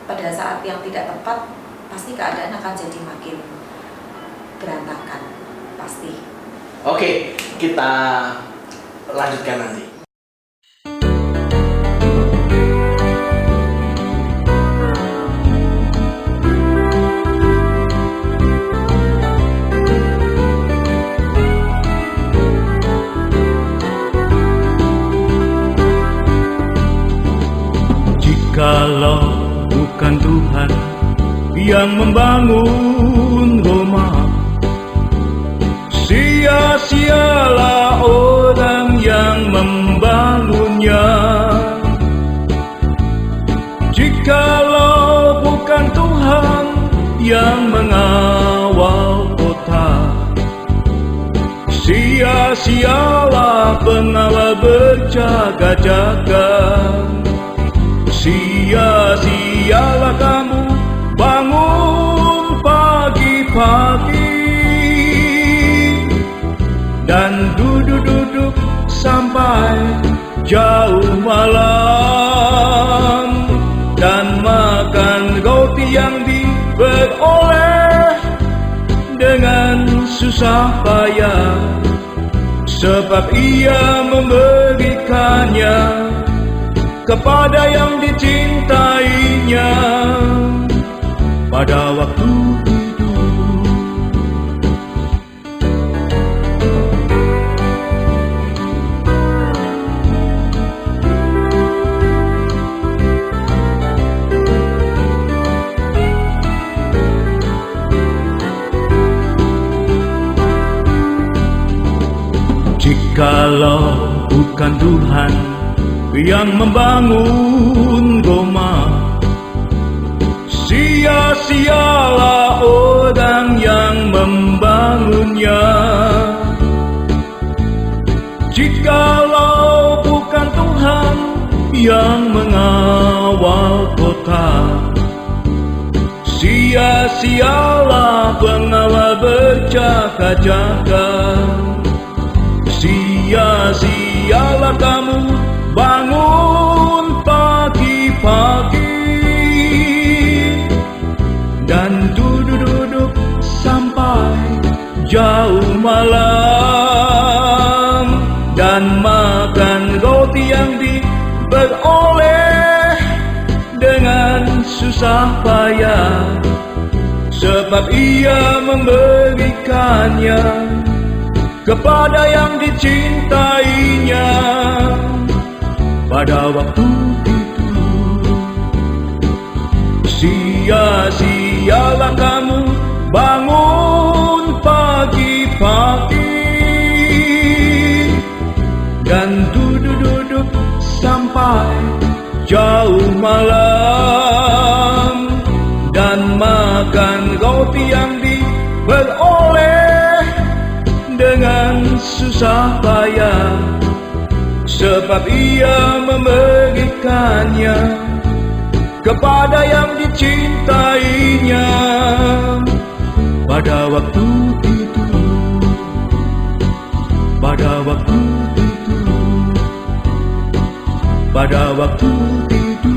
pada saat yang tidak tepat, pasti keadaan akan jadi makin berantakan, pasti. Oke, kita lanjutkan nanti. Kalau bukan Tuhan yang membangun Roma, sia-sialah orang yang membangunnya. Jikalau bukan Tuhan yang mengawal kota, sia-sialah pengawal berjaga-jaga. Sia-sialah kamu bangun pagi-pagi dan duduk-duduk sampai jauh malam, dan makan roti yang diperoleh dengan susah payah, sebab ia memberikannya kepada yang dicintainya pada waktu itu. Jikalau bukan Tuhan yang membangun Roma, sia-sialah orang yang membangunnya. Jikalau bukan Tuhan yang mengawal kota, sia-sialah pengawal berjaga-jaga. Sia-sialah kamu bangun pagi-pagi dan duduk-duduk sampai jauh malam, dan makan roti yang diperoleh dengan susah payah, sebab ia memberikannya kepada yang dicintainya pada waktu itu. Sia-sialah kamu bangun pagi-pagi dan duduk-duduk sampai jauh malam, dan makan roti yang diperoleh dengan susah payah, sebab ia memberikannya kepada yang dicintainya pada waktu itu. Pada waktu itu, pada waktu itu,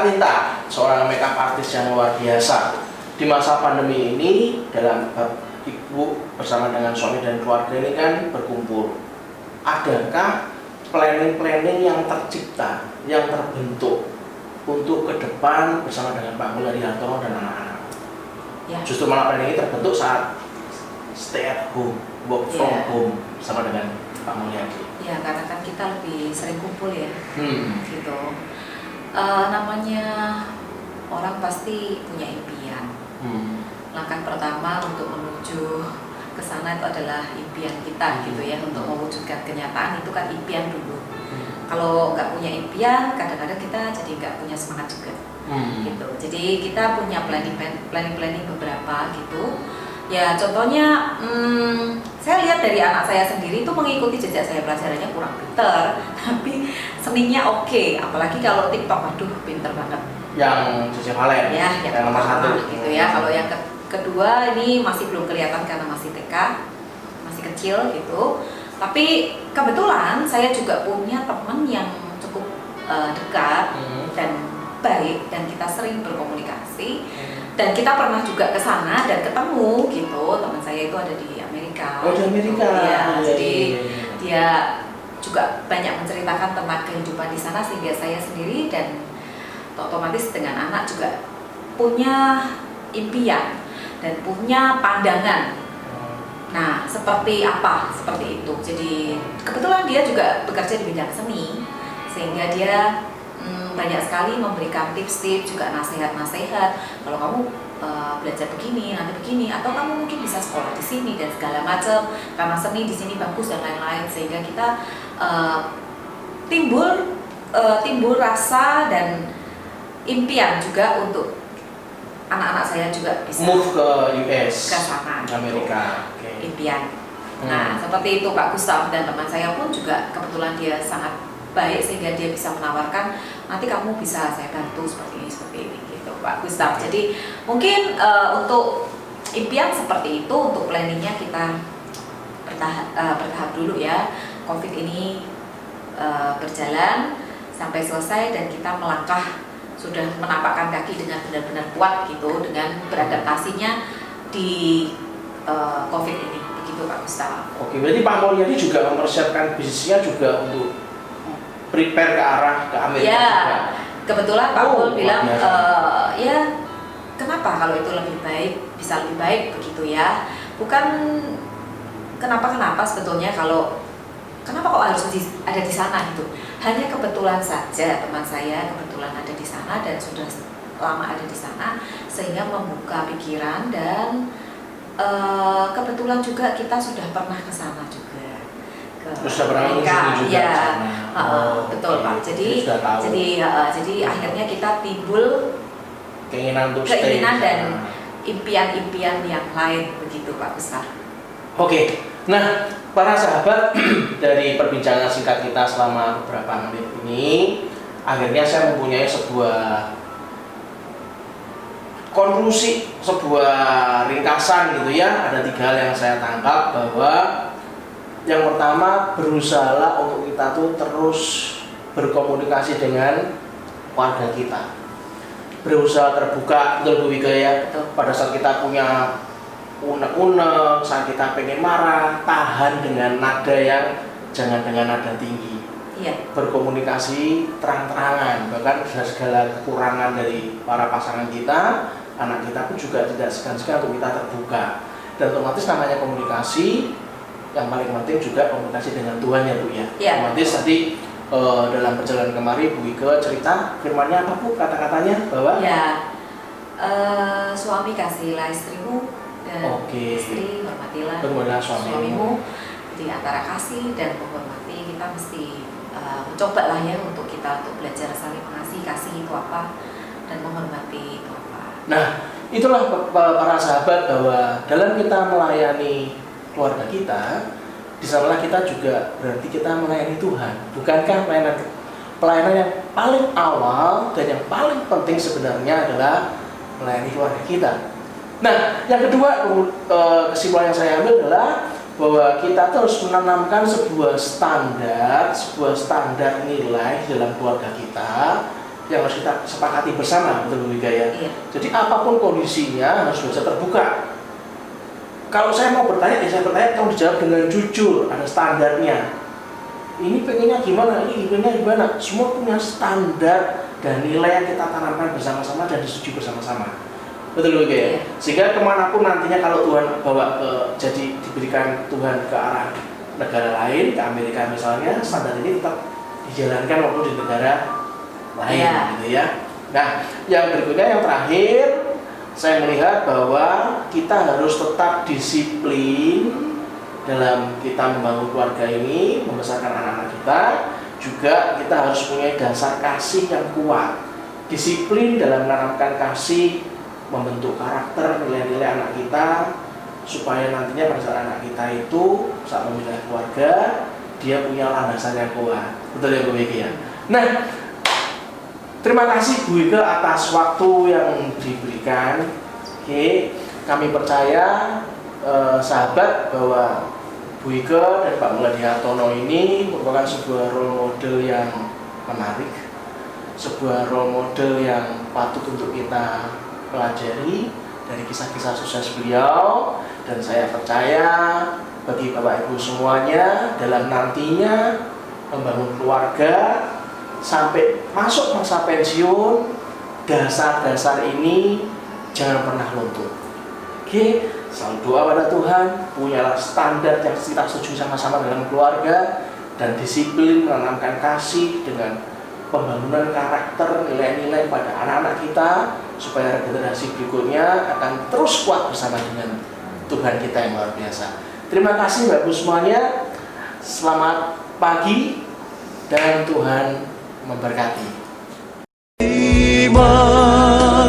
Arinta, seorang makeup artist yang luar biasa. Di masa pandemi ini, dalam ibu bersama dengan suami dan keluarga ini kan berkumpul. Adakah planning-planning yang tercipta, yang terbentuk untuk ke depan bersama dengan Pak Mulyadi Hartono dan anak-anak? Ya. Justru malah planning ini terbentuk saat stay at home, work from home bersama dengan Pak Mulyadi. Ya, karena kan kita lebih sering kumpul ya, gitu. Namanya orang pasti punya impian. Langkah pertama untuk menuju ke sana itu adalah impian kita, gitu ya, untuk mewujudkan kenyataan itu kan impian dulu. Kalau nggak punya impian, kadang-kadang kita jadi nggak punya semangat juga, gitu. Jadi kita punya planning beberapa gitu. Ya contohnya, saya lihat dari anak saya sendiri itu mengikuti jejak saya, pelajarannya kurang pinter, tapi seninya oke. Apalagi kalau TikTok, aduh pinter banget. Yang Cici Valen, Ya, yang nomor pertama 1 gitu ya. Kalau yang kedua ini masih belum kelihatan karena masih TK, masih kecil gitu. Tapi kebetulan saya juga punya teman yang cukup dekat dan baik, dan kita sering berkomunikasi. Dan kita pernah juga ke sana dan ketemu gitu. Teman saya itu ada di Amerika. Oh, di Amerika. Ya, jadi dia juga banyak menceritakan tentang kehidupan di sana, sehingga saya sendiri dan otomatis dengan anak juga punya impian dan punya pandangan. Nah, seperti apa? Seperti itu. Jadi kebetulan dia juga bekerja di bidang seni, sehingga dia banyak sekali memberikan tips-tips, juga nasihat-nasihat. Kalau kamu belajar begini, nanti begini, atau kamu mungkin bisa sekolah di sini dan segala macam. Karena seni di sini bagus dan lain-lain, sehingga kita timbul rasa dan impian juga untuk anak-anak saya juga bisa move ke US, ke sana, Amerika. gitu. Impian. Nah, seperti itu Pak Gustaf, dan teman saya pun juga kebetulan dia sangat baik, sehingga dia bisa menawarkan nanti kamu bisa saya bantu seperti ini gitu Pak Gustaf. Jadi mungkin untuk impian seperti itu, untuk planningnya kita bertahap dulu ya. COVID ini berjalan sampai selesai dan kita melangkah, sudah menapakkan kaki dengan benar-benar kuat gitu, dengan beradaptasinya di COVID ini, begitu Pak Gustaf. Oke, berarti Pak Mulyadi juga mempersiapkan bisnisnya juga untuk prepare ke arah ke Amerika ya, juga. Kebetulan Pak Mul bilang, biasa. ya kenapa kalau itu lebih baik, bisa lebih baik begitu ya. Bukan kenapa sebetulnya, kenapa kok harus ada di sana gitu. Hanya kebetulan saja teman saya kebetulan ada di sana dan sudah lama ada di sana, sehingga membuka pikiran, dan kebetulan juga kita sudah pernah ke sana juga. Sudah pernah Amerika, juga ya, ke sana. betul Oke. Pak. Sudah tahu. Jadi akhirnya kita timbul keinginan untuk stay keinginan di dan sana. impian-impian yang lain, begitu Pak Gustaf. Oke, nah para sahabat, dari perbincangan singkat kita selama beberapa menit ini, akhirnya saya mempunyai sebuah konklusi, sebuah ringkasan gitu ya. Ada 3 hal yang saya tangkap, bahwa yang pertama, berusahalah untuk kita tuh terus berkomunikasi dengan keluarga kita, berusaha terbuka, betul Bu Wika ya. Pada saat kita punya unek-unek, saat kita pengen marah, tahan dengan nada yang jangan dengan nada tinggi. Iya. Berkomunikasi terang-terangan, bahkan segala kekurangan dari para pasangan kita, anak kita pun juga tidak segan-segan untuk kita terbuka. Dan otomatis namanya komunikasi, yang paling penting juga komunikasi dengan Tuhan ya Bu ya. Iya. Otomatis tadi dalam perjalanan kemari Bu Wika cerita, firmannya apa Bu, kata-katanya bahwa Ya, suami kasihlah istrimu, dan Oke. istri hormatilah Hormatilah suamimu. Di antara kasih dan menghormati, kita mesti mencoba lah ya untuk belajar saling mengasihi. Kasih itu apa dan menghormati itu apa. Nah, itulah para sahabat, bahwa dalam kita melayani keluarga kita, di sanalah kita juga berarti kita melayani Tuhan. Bukankah pelayanan yang paling awal dan yang paling penting sebenarnya adalah melayani keluarga kita. Nah, yang kedua, kesimpulan yang saya ambil adalah bahwa kita terus menanamkan sebuah standar nilai dalam keluarga kita, yang harus kita sepakati bersama, betul Bu Wika ya? Iya. Jadi apapun kondisinya harus bisa terbuka. Kalau saya mau bertanya, saya bertanya, kamu dijawab dengan jujur, ada standarnya. Ini pengennya gimana, ini pengennya gimana. Semua punya standar dan nilai yang kita tanamkan bersama-sama dan disetujui bersama-sama. Betul Bu Wika ya? Iya. Sehingga kemanapun nantinya kalau Tuhan bawa jadi diberikan Tuhan ke arah negara lain, ke Amerika misalnya, standar ini tetap dijalankan walaupun di negara lain, Iya. gitu ya. Nah, yang berikutnya, yang terakhir, saya melihat bahwa kita harus tetap disiplin dalam kita membangun keluarga ini, membesarkan anak-anak kita. Juga kita harus punya dasar kasih yang kuat, disiplin dalam menanamkan kasih, membentuk karakter, nilai-nilai anak kita, supaya nantinya pada saat anak kita itu saat memilih keluarga, dia punya landasan yang kuat. Betul ya Bu Wika ya? Nah, terima kasih Bu Wika atas waktu yang diberikan. Oke, kami percaya sahabat bahwa Bu Wika dan Pak Mulyadi Hartono ini merupakan sebuah role model yang menarik, sebuah role model yang patut untuk kita pelajari dari kisah-kisah sukses beliau. Dan saya percaya bagi Bapak Ibu semuanya dalam nantinya membangun keluarga sampai masuk masa pensiun, dasar-dasar ini jangan pernah luntur. Oke, selalu doa pada Tuhan, punyalah standar yang kita setuju sama-sama dalam keluarga, dan disiplin menanamkan kasih dengan pembangunan karakter, nilai-nilai pada anak-anak kita, supaya generasi berikutnya akan terus kuat bersama dengan Tuhan kita yang luar biasa. Terima kasih Bapak Ibu semuanya. Selamat pagi dan Tuhan memberkati. Terima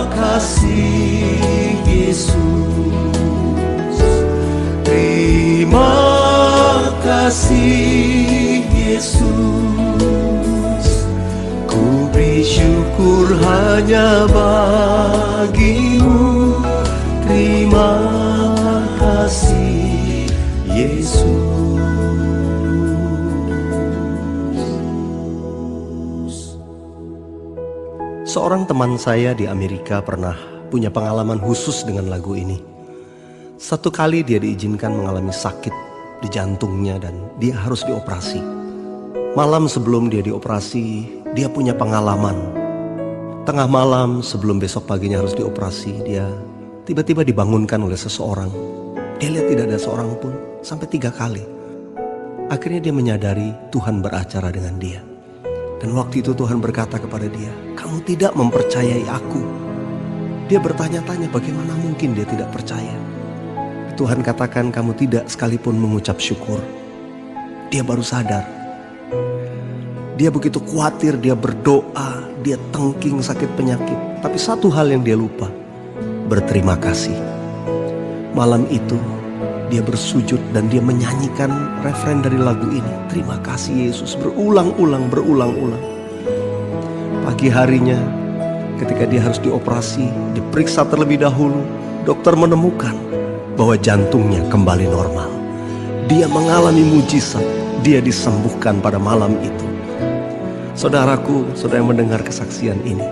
kasih Yesus, terima kasih Yesus, ku beri syukur hanya bagimu. Terima kasih Yesus. Seorang teman saya di Amerika pernah punya pengalaman khusus dengan lagu ini. Satu kali dia diizinkan mengalami sakit di jantungnya dan dia harus dioperasi. Malam sebelum dia dioperasi, dia punya pengalaman. Tengah malam sebelum besok paginya harus dioperasi, dia tiba-tiba dibangunkan oleh seseorang. Dia lihat tidak ada seorang pun sampai 3 kali. Akhirnya dia menyadari Tuhan beracara dengan dia. Dan waktu itu Tuhan berkata kepada dia, "Kamu tidak mempercayai aku." Dia bertanya-tanya bagaimana mungkin dia tidak percaya. Tuhan katakan, "Kamu tidak sekalipun mengucap syukur." Dia baru sadar. Dia begitu khawatir, dia berdoa, dia tengking sakit penyakit. Tapi satu hal yang dia lupa, berterima kasih. Malam itu dia bersujud dan dia menyanyikan referen dari lagu ini. Terima kasih Yesus, berulang-ulang. Pagi harinya ketika dia harus dioperasi, diperiksa terlebih dahulu, dokter menemukan bahwa jantungnya kembali normal. Dia mengalami mujizat, dia disembuhkan pada malam itu. Saudaraku, saudara yang mendengar kesaksian ini,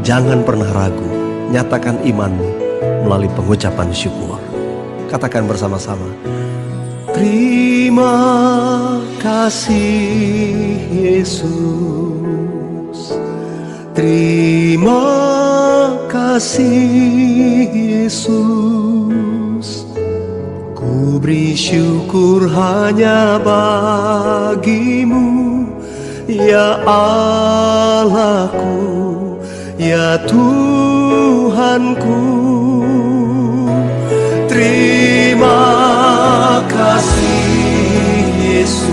jangan pernah ragu, nyatakan imanmu melalui pengucapan syukur. Katakan bersama-sama, terima kasih Yesus, terima kasih Yesus, ku beri syukur hanya bagimu, ya Allahku, ya Tuhanku. Terima kasih Yesus,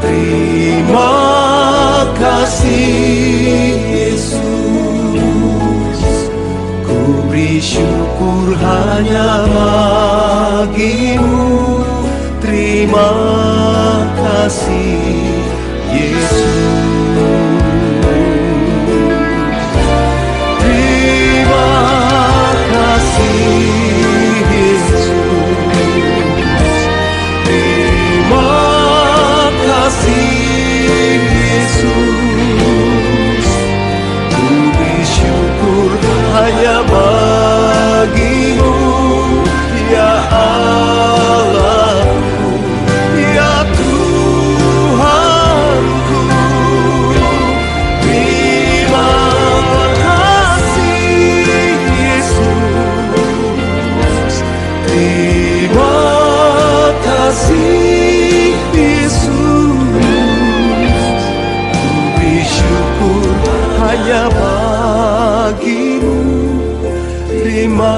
terima kasih Yesus, ku beri syukur hanya bagimu. Terima kasih Yesus. Terima kasih Yesus, hanya bagimu. Terima